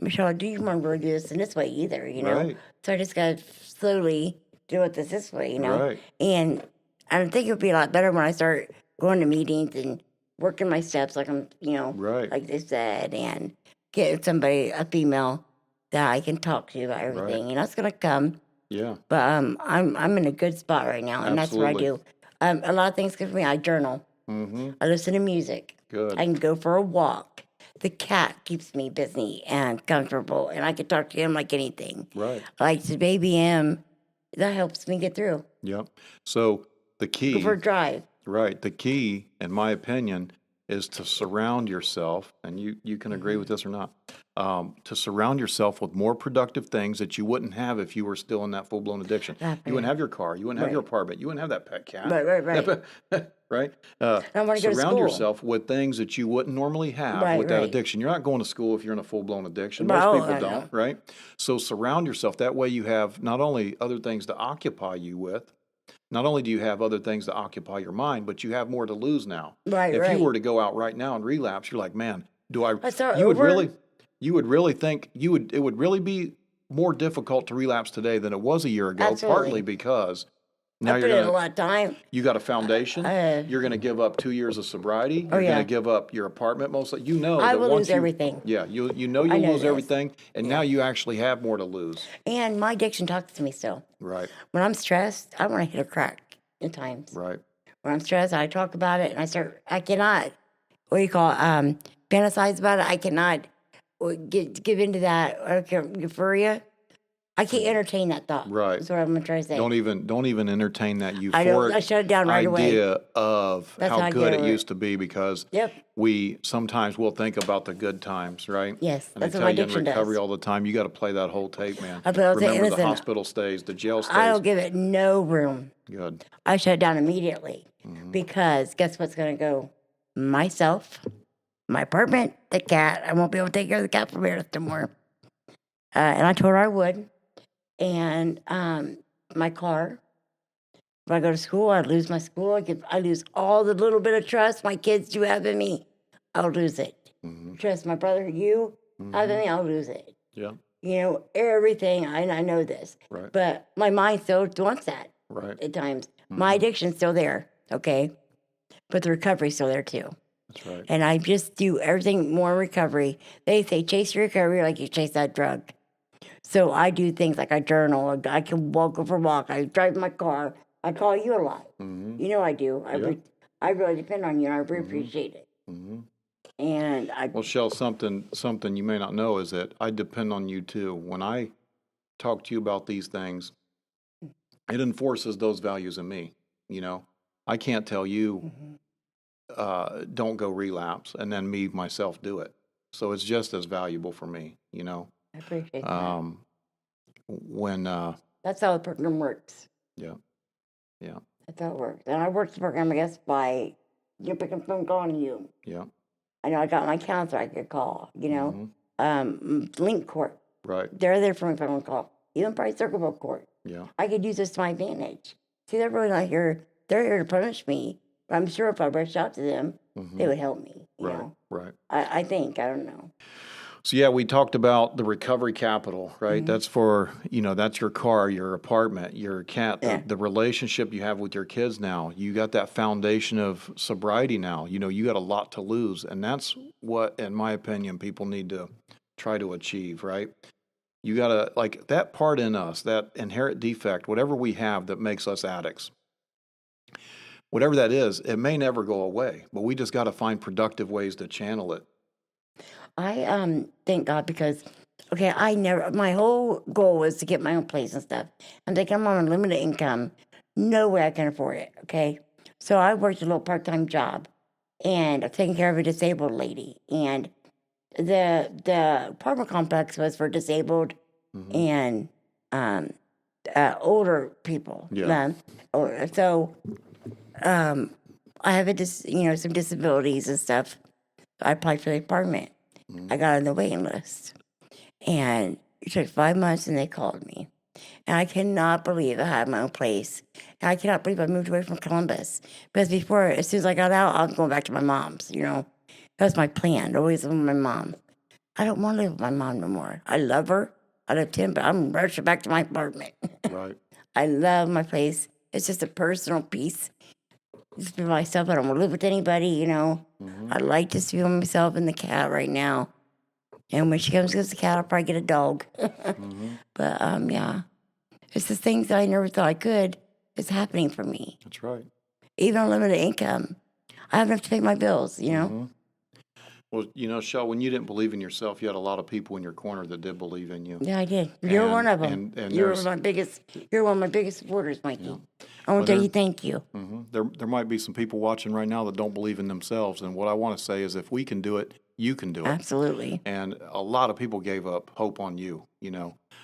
Michelle, do you remember to do this in this way either? Right. So I just got to slowly do it this way. Right. And I think it would be a lot better when I start going to meetings and working my steps like I'm, Right. like they said, and get somebody, a female, that I can talk to about everything. Right. It's gonna come. Yeah. But I'm in a good spot right now, and that's what I Absolutely. do. A lot of things good for me. I journal. Mm-hmm. I listen to music. Good. I can go for a walk. The cat keeps me busy and comfortable, and I can talk to him like anything. Right. Like the baby M, that helps me get through. Yep. So the Go for a key, drive. right, the key, in my opinion, is to surround yourself, and you can agree with this or not, to surround yourself with more productive things that you wouldn't have if you were still in that full-blown addiction. You wouldn't have your car. You wouldn't have your apartment. You wouldn't have that pet cat. Right. Right? I want to go to Surround school. yourself with things that you wouldn't normally have with that Right. addiction. You're not going to school if you're in a full-blown addiction. Well, Most people I know. don't, right? So surround yourself. That way you have not only other things to occupy you with, not only do you have other things to occupy your mind, but you have more to lose now. Right. If you were to go out right now and relapse, you're like, man, I start you would over. really think it would really be more difficult to relapse today than it was a year ago, Absolutely. partly because now I put in a lot of time. you got a foundation. Uh, You're going to give up 2 years of sobriety. You're Oh, yeah. going to give up your apartment mostly. You know I that will once lose you, everything. Yeah, you'll I you'll know lose this. everything, and now you actually have more to lose. And my addiction talks to me still. Right. When I'm stressed, I want to hit a crack at times. Right. When I'm stressed, I talk about it, and I cannot, what do you call it, fantasize about it. I cannot give into that euphoria. I can't entertain that thought. Right. That's what I'm trying to say. Don't even entertain that I euphoric shut it down right away. idea of That's how how I good get it over it. used to be because Yep. we sometimes will think about the good times, right? Yes, And they that's what tell my you in addiction recovery does. all the time, you got to play that whole tape, man. I play all the tape, Remember the listen, hospital stays, the jail stays. I don't give it no room. Good. I shut it down immediately Mm-hmm. because guess what's going to go? Myself, my apartment, the cat. I won't be able to take care of the cat for Meredith tomorrow. And I told her I would. And my car. If I go to school, I lose my school. I lose all the little bit of trust my kids do have in me. I'll lose it. Mm-hmm. Trust my brother, you have in me, I'll lose it. Yeah. Everything. I know this. Right. But my mind still wants that Right. at times. My addiction's still there, okay? But the recovery's still there too. That's right. And I just do everything more in recovery. They say chase your recovery like you chase that drug. So I do things like I journal. I can go for a walk. I drive my car. I call you a lot. Mm-hmm. You know I do. Yeah. I really depend on you, and I really appreciate it. Mm-hmm. And Well, Shell, something you may not know is that I depend on you too. When I talk to you about these things, it enforces those values in me. I can't tell you don't go relapse and then me myself do it. So it's just as valuable for me. I appreciate that. When That's how the program works. yeah, Yeah. That's how it works. And I worked the program, I guess, by you picking up phone calling you. Yeah. I know I got my counselor I could call, Link Court. Right. They're there for me if I want to call. Even probably Circle Book Court. Yeah. I could use this to my advantage. See, they're really not here. They're here to punish me. But I'm sure if I reached out to them, they would help me. You know? Right. I think. I don't know. So yeah, we talked about the recovery capital, right? That's for, that's your car, your apartment, your cat, the relationship you have with your kids now. You got that foundation of sobriety now. You got a lot to lose. And that's what, in my opinion, people need to try to achieve, right? You got to, like, that part in us, that inherent defect, whatever we have that makes us addicts, whatever that is, it may never go away, but we just got to find productive ways to channel it. I thank God because my whole goal was to get my own place and stuff. I'm thinking I'm on a limited income, no way I can afford it. Okay, so I worked a little part-time job, and taking care of a disabled lady, and the apartment complex was for disabled and older people. Yeah. So I have some disabilities and stuff. I applied for the apartment. I got on the waiting list. And it took 5 months and they called me. And I cannot believe I had my own place. And I cannot believe I moved away from Columbus. Because before, as soon as I got out, I was going back to my mom's, That was my plan, to always live with my mom. I don't want to live with my mom no more. I love her. I love Tim, but I'm rushing back to my apartment. Right. I love my place. It's just a personal piece. Just for myself. I don't want to live with anybody, I like to be with myself and the cat right now. And when she comes to the cat, I'll probably get a dog. But, yeah. It's the things that I never thought I could. It's happening for me. That's right. Even on limited income. I have enough to pay my bills, Well, Shel, when you didn't believe in yourself, you had a lot of people in your corner that did believe in you. Yeah, I did. You're one of them. And You're one of my biggest supporters, Mikey. Yeah. I want to tell you thank you. There might be some people watching right now that don't believe in themselves. And what I want to say is if we can do it, you can do it. Absolutely. And a lot of people gave up hope on you,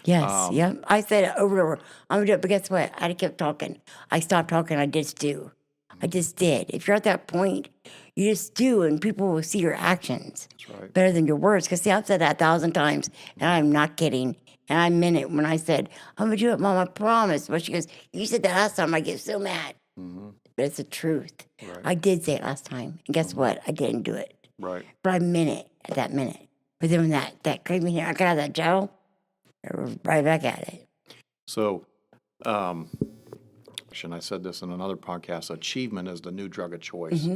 Yes, yeah. I said it over and over. I'm going to do it, but guess what? I kept talking. I stopped talking. I just do. I just did. If you're at that point, you just do, and people will see your actions. That's right. Better than your words. Because, see, I've said that 1,000 times, and I'm not kidding. And I meant it when I said, I'm going to do it, Mom, I promise. But she goes, you said that last time. I get so mad. But it's the truth. Right. I did say it last time. And guess what? I didn't do it. Right. But I meant it at that minute. But then when that craving here, I got out of that jail, I was right back at it. So, and I said this in another podcast, achievement is the new drug of choice.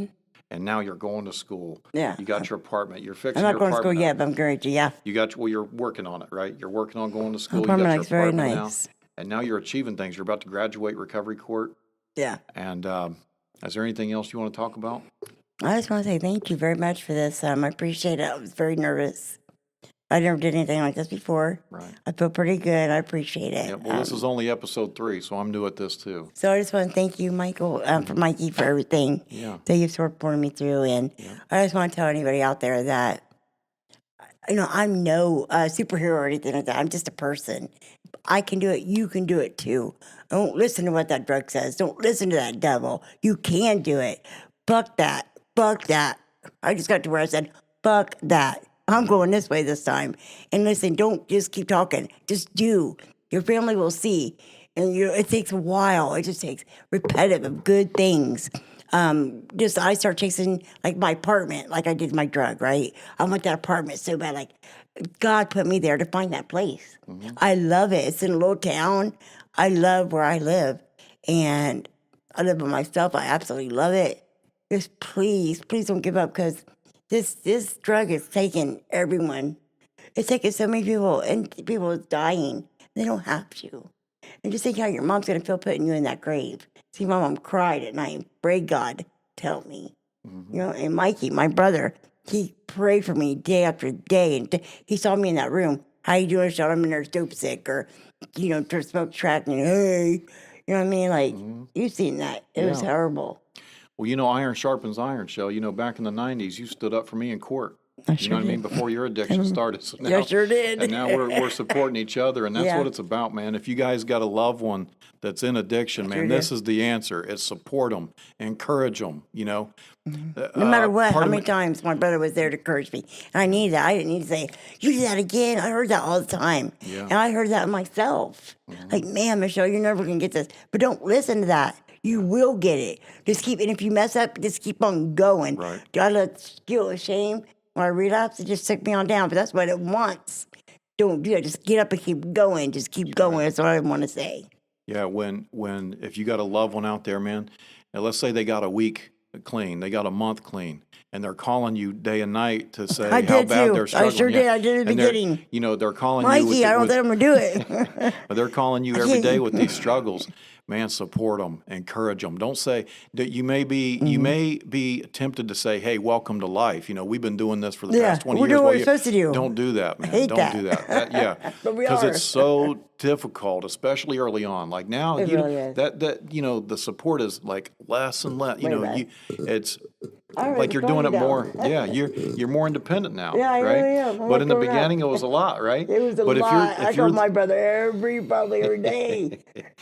And now you're going to school. Yeah. You got your apartment. You're fixing I'm your not going to apartment school yet, but I'm going to, yeah. You're working on it, right? You're working on going to school. Apartment You got looks your very apartment nice. now. And now you're achieving things. You're about to graduate recovery court. Yeah. And is there anything else you want to talk about? I just want to say thank you very much for this. I appreciate it. I was very nervous. I never did anything like this before. Right. I feel pretty good. I appreciate it. Yeah, well, this is only episode 3, so I'm new at this too. So I just want to thank you, Michael, for Mikey, for everything that you've supported me through. And I just want to tell anybody out there that, I'm no superhero or anything like that. I'm just a person. I can do it. You can do it too. Don't listen to what that drug says. Don't listen to that devil. You can do it. Fuck that. Fuck that. I just got to where I said, fuck that. I'm going this way this time. And listen, don't just keep talking. Just do. Your family will see. And it takes a while. It just takes repetitive of good things. I start chasing like my apartment, like I did my drug, right? I want that apartment so bad. Like God put me there to find that place. I love it. It's in a little town. I love where I live. And I live by myself. I absolutely love it. Just please don't give up because this drug is taking everyone. It's taking so many people, and people are dying. They don't have to. And just think how your mom's going to feel putting you in that grave. See, my mom cried at night. Pray God to help me. And Mikey, my brother, he prayed for me day after day. And he saw me in that room. How you doing, Sean? I'm in there dope sick. Or, to smoke track and, hey. You know what I mean? Like, you've seen that. It was horrible. Well, iron sharpens iron, Shell. Back in the 90s, you stood up for me in court. You know what I mean? Before your addiction started. So now, Yeah, sure did. And now we're supporting each other, and that's Yeah. what it's about, man. If you guys got a loved one that's in addiction, man, this is the answer. It's support them, encourage them, you know. No matter what, part how of many me- times my brother was there to encourage me. And I needed that. I didn't need to say, you did that again. I heard that all the time. Yeah. And I heard that myself. Like, man, Michelle, you're never going to get this. But don't listen to that. You will get it. Just keep, and if you mess up, just keep on going. Right. Do I let guilt and shame when I relapse? It just took me on down. But that's what it wants. Don't do it. Just get up and keep going. Just keep going. That's what I want to say. Yeah, if you got a loved one out there, man, and let's say they got a week clean, they got a month clean, and they're calling you day and night to say I how did bad too. they're struggling. I sure did. I did at the And they're- beginning. You know, they're calling you. Mikey, I don't let them do it. They're calling you every day with these struggles. Man, support them, encourage them. Don't say that you may be tempted to say, "Hey, welcome to life." You know, we've been doing this for the past 20 we're years. doing what Well, we're supposed to do. Don't do that, man. hate Don't that. do that. Yeah, But we because are. it's so difficult, especially early on. Like now, It really is. that you know, the support is like less and less. You Way know, less. it's I already like you're doing it started more. out. Yeah, you're more independent now, Yeah, I right? really am. I'm But in the growing up. beginning, it was a lot, right? It was a but lot. I If you're called my brother probably every day.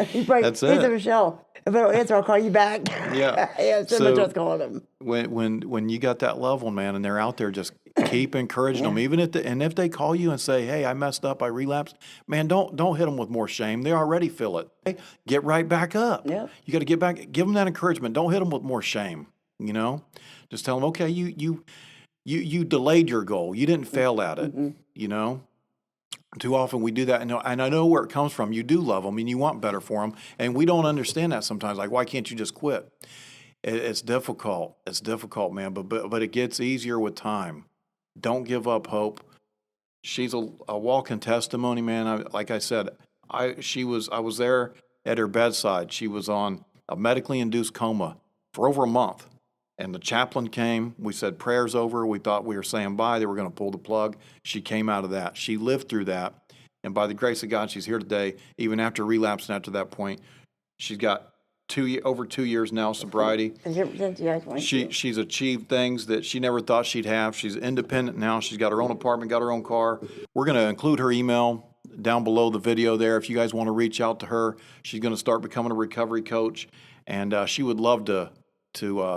He's probably, That's he it. said, Michelle, if I don't answer, I'll call you back. Yeah. Yeah, so much I was calling him. when you got that loved one, man, and they're out there, just keep encouraging them. Even if they call you and say, "Hey, I messed up, I relapsed," man, don't hit them with more shame. They already feel it. Hey, get right back up. Yeah. You got to get back. Give them that encouragement. Don't hit them with more shame. You know, just tell them, okay, you delayed your goal. You didn't fail at it. You know. Too often we do that, and I know where it comes from. You do love them, and you want better for them, and we don't understand that sometimes. Like, why can't you just quit? It's difficult. It's difficult, man. But it gets easier with time. Don't give up hope. She's a walking testimony, man. Like I said, I was there at her bedside. She was on a medically induced coma for over a month. And the chaplain came. We said prayers over. We thought we were saying bye. They were going to pull the plug. She came out of that. She lived through that. And by the grace of God, she's here today. Even after relapsing after that point, she's got over 2 years now sobriety. She's achieved things that she never thought she'd have. She's independent now. She's got her own apartment, got her own car. We're going to include her email down below the video there. If you guys want to reach out to her, she's going to start becoming a recovery coach. And she would love to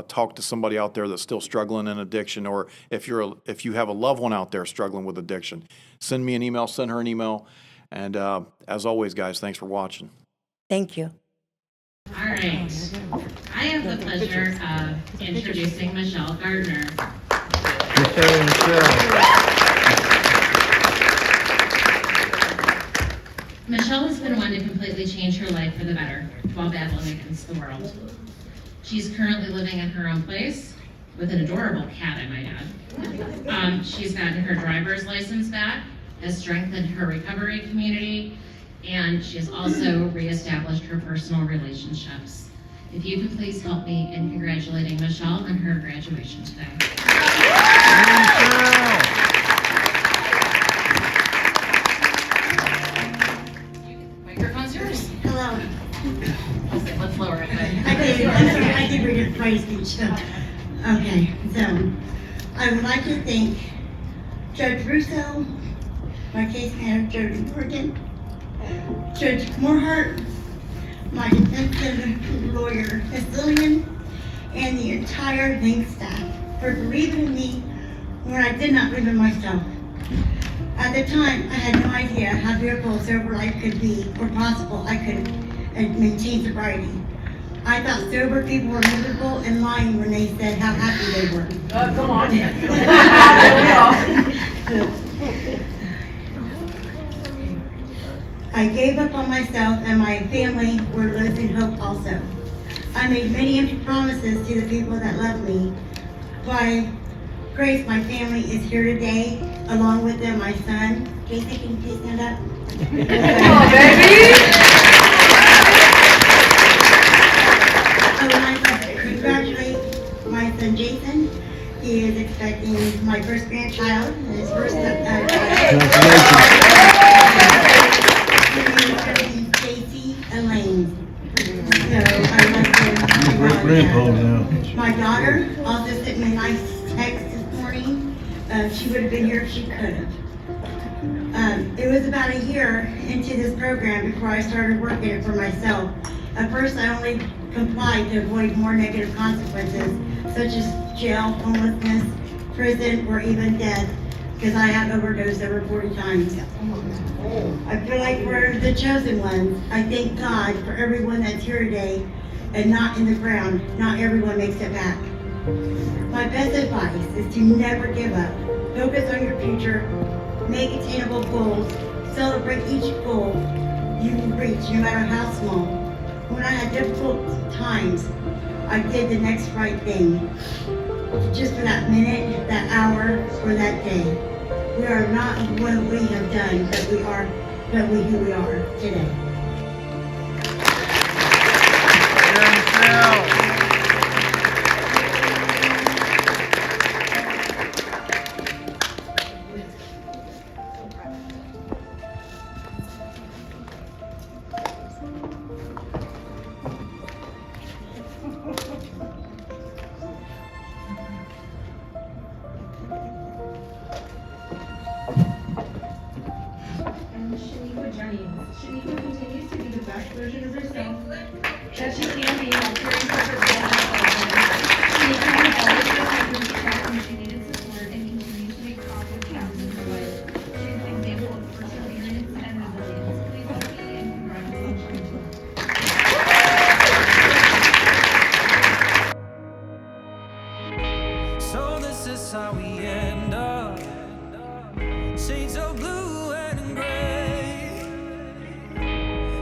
talk to somebody out there that's still struggling in addiction, or if you have a loved one out there struggling with addiction, send me an email, send her an email. And as always, guys, thanks for watching. Thank you. All right. I have the pleasure of introducing Michelle Gardner. Michelle has been one to completely change her life for the better while battling against the world. She's currently living in her own place with an adorable cat, I might add. She's gotten her driver's license back, has strengthened her recovery community, and she has also reestablished her personal relationships. If you could please help me in congratulating Michelle on her graduation today. Microphone's yours. Hello. Let's lower it. I did read a praise speech. Okay, so I would like to thank Judge Russo, my case manager in Oregon, Judge Moorhart, my defense lawyer, Escalation, and the entire bank staff for believing in me when I did not believe in myself. At the time, I had no idea how beautiful a sober life could be, or possible I could maintain sobriety. I thought sober people were miserable and lying when they said how happy they were. Come on. I gave up on myself, and my family were losing hope also. I made many empty promises to the people that love me. By grace, my family is here today, along with them, my son. Jason, can you please stand up? Come on, baby. I would like to congratulate my son Jason. He is expecting my first grandchild, his first Stacy Elaine. So I would like to Great grandpa now. my daughter also sent me a nice text this morning She would have been here if she could have. It was about a year into this program before I started working it for myself. At first, I only complied to avoid more negative consequences, such as jail, homelessness, prison, or even death, because I have overdosed over 40 times. I feel like we're the chosen ones. I thank God for everyone that's here today and not in the ground. Not everyone makes it back. My best advice is to never give up. Focus on your future. Make attainable goals. Celebrate each goal you reach, no matter how small. When I had difficult times, I did the next right thing. Just for that minute, that hour, or that day. We are not what we have done, but we are who we are today. Shaniqua continues to be the best version of herself that she can be while caring for her brother. Shaniqua has always been her track when she needed support and continues to make positive changes in her life. She is an example of perseverance and resilience. Please help me and congratulations. So this is how we end up. Shades of blue and gray.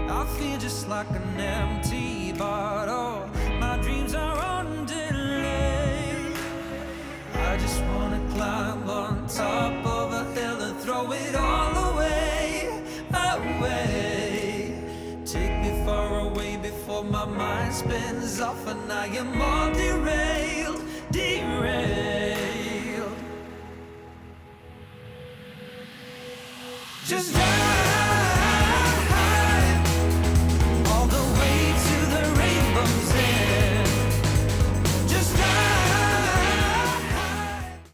I feel just like an empty bottle. My dreams are on delay. I just wanna climb on top of a hill and throw it all away, away. Take me far away before my mind spins off and I am all derailed, derailed. Just